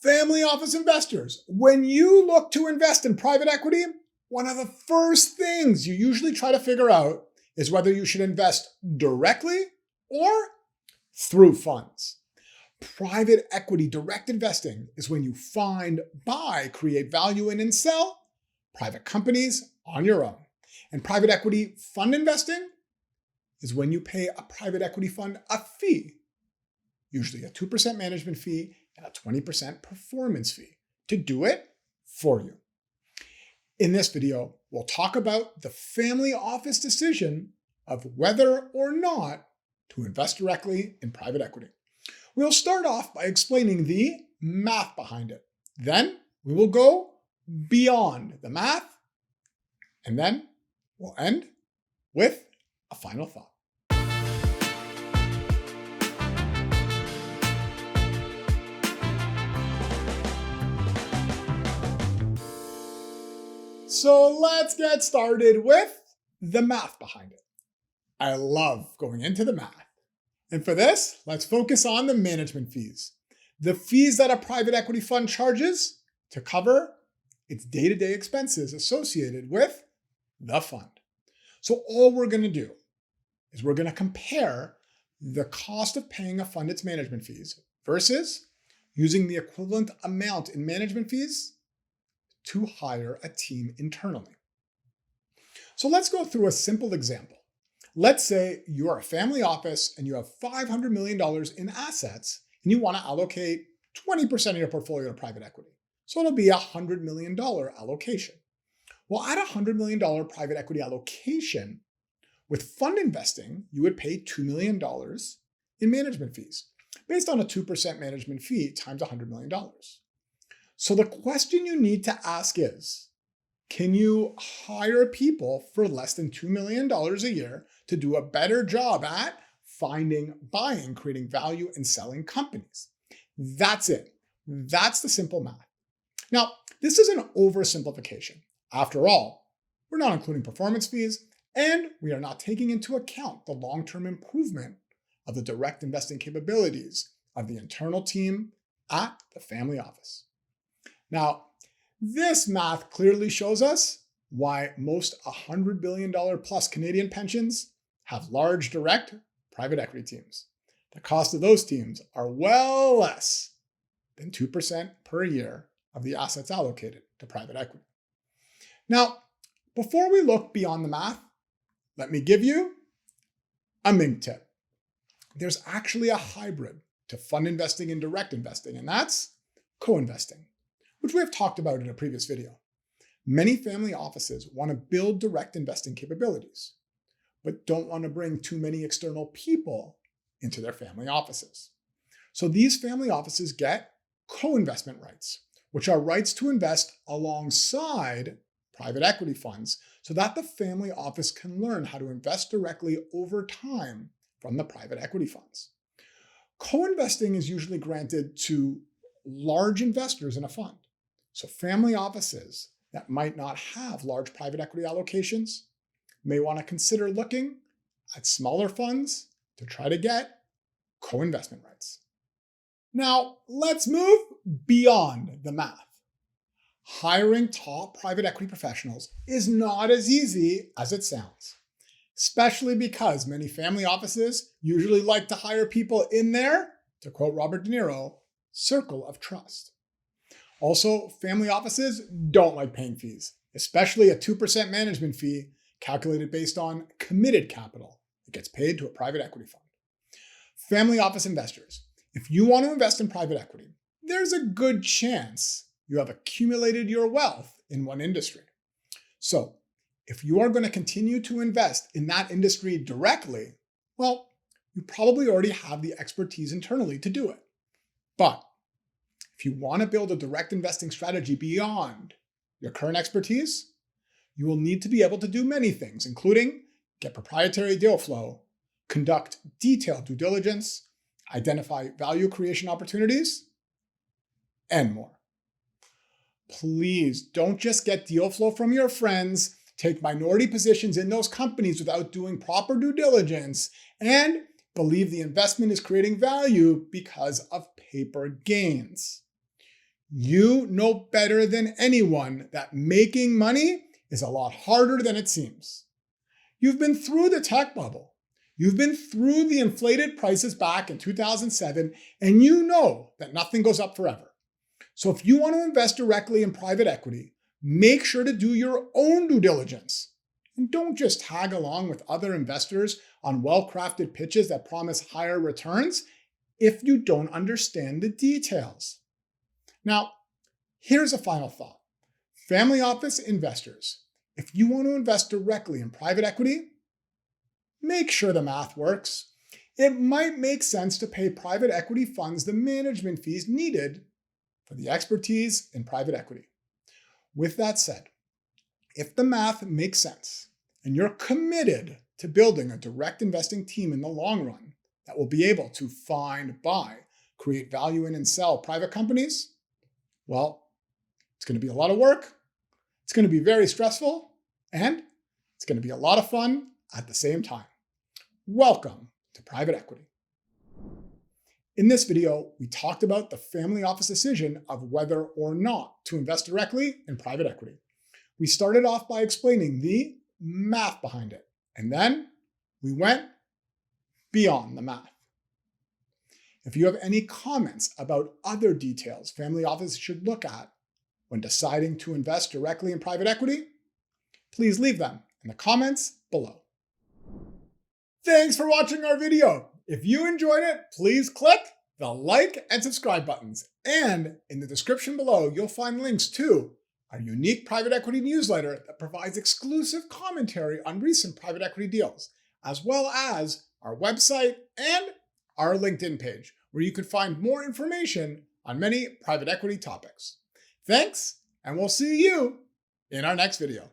Family office investors, when you look to invest in private equity, one of the first things you usually try to figure out is whether you should invest directly or through funds. Private equity direct investing is when you find, buy, create value in, and sell private companies on your own. And private equity fund investing is when you pay a private equity fund a fee, usually a 2% management fee and a 20% performance fee, to do it for you. In this video, we'll talk about the family office decision of whether or not to invest directly in private equity. We'll start off by explaining the math behind it. Then we will go beyond the math, and then we'll end with a final thought. So let's get started with the math behind it. I love going into the math. And for this, let's focus on the management fees. The fees that a private equity fund charges to cover its day-to-day expenses associated with the fund. So all we're going to do is we're going to compare the cost of paying a fund its management fees versus using the equivalent amount in management fees to hire a team internally. So let's go through a simple example. Let's say you're a family office and you have $500 million in assets and you want to allocate 20% of your portfolio to private equity. So it'll be a $100 million allocation. Well, at a $100 million private equity allocation, with fund investing, you would pay $2 million in management fees based on a 2% management fee times $100 million. So the question you need to ask is, can you hire people for less than $2 million a year to do a better job at finding, buying, creating value, and selling companies? That's it. That's the simple math. Now, this is an oversimplification. After all, we're not including performance fees, and we are not taking into account the long-term improvement of the direct investing capabilities of the internal team at the family office. Now, this math clearly shows us why most $100 billion plus Canadian pensions have large direct private equity teams. The cost of those teams are well less than 2% per year of the assets allocated to private equity. Now, before we look beyond the math, let me give you a Mink tip. There's actually a hybrid to fund investing and direct investing, and that's co-investing, which we have talked about in a previous video. Many family offices want to build direct investing capabilities, but don't want to bring too many external people into their family offices. So these family offices get co-investment rights, which are rights to invest alongside private equity funds so that the family office can learn how to invest directly over time from the private equity funds. Co-investing is usually granted to large investors in a fund. So family offices that might not have large private equity allocations may want to consider looking at smaller funds to try to get co-investment rights. Now, let's move beyond the math. Hiring top private equity professionals is not as easy as it sounds, especially because many family offices usually like to hire people in their, to quote Robert De Niro, circle of trust. Also, family offices don't like paying fees, especially a 2% management fee calculated based on committed capital that gets paid to a private equity fund. Family office investors, if you want to invest in private equity, there's a good chance you have accumulated your wealth in one industry. So if you are going to continue to invest in that industry directly, well, you probably already have the expertise internally to do it. But if you want to build a direct investing strategy beyond your current expertise, you will need to be able to do many things, including get proprietary deal flow, conduct detailed due diligence, identify value creation opportunities, and more. Please don't just get deal flow from your friends, take minority positions in those companies without doing proper due diligence, and believe the investment is creating value because of paper gains. You know better than anyone that making money is a lot harder than it seems. You've been through the tech bubble. You've been through the inflated prices back in 2007, and you know that nothing goes up forever. So if you want to invest directly in private equity, make sure to do your own due diligence. And don't just tag along with other investors on well-crafted pitches that promise higher returns if you don't understand the details. Now, here's a final thought. Family office investors, if you want to invest directly in private equity, make sure the math works. It might make sense to pay private equity funds the management fees needed for the expertise in private equity. With that said, if the math makes sense and you're committed to building a direct investing team in the long run that will be able to find, buy, create value in, and sell private companies, well, it's going to be a lot of work, it's going to be very stressful, and it's going to be a lot of fun at the same time. Welcome to private equity. In this video, we talked about the family office decision of whether or not to invest directly in private equity. We started off by explaining the math behind it, and then we went beyond the math. If you have any comments about other details family offices should look at when deciding to invest directly in private equity, please leave them in the comments below. Thanks for watching our video. If you enjoyed it, please click the like and subscribe buttons. And in the description below, you'll find links to our unique private equity newsletter that provides exclusive commentary on recent private equity deals, as well as our website and our LinkedIn page, where you can find more information on many private equity topics. Thanks, and we'll see you in our next video.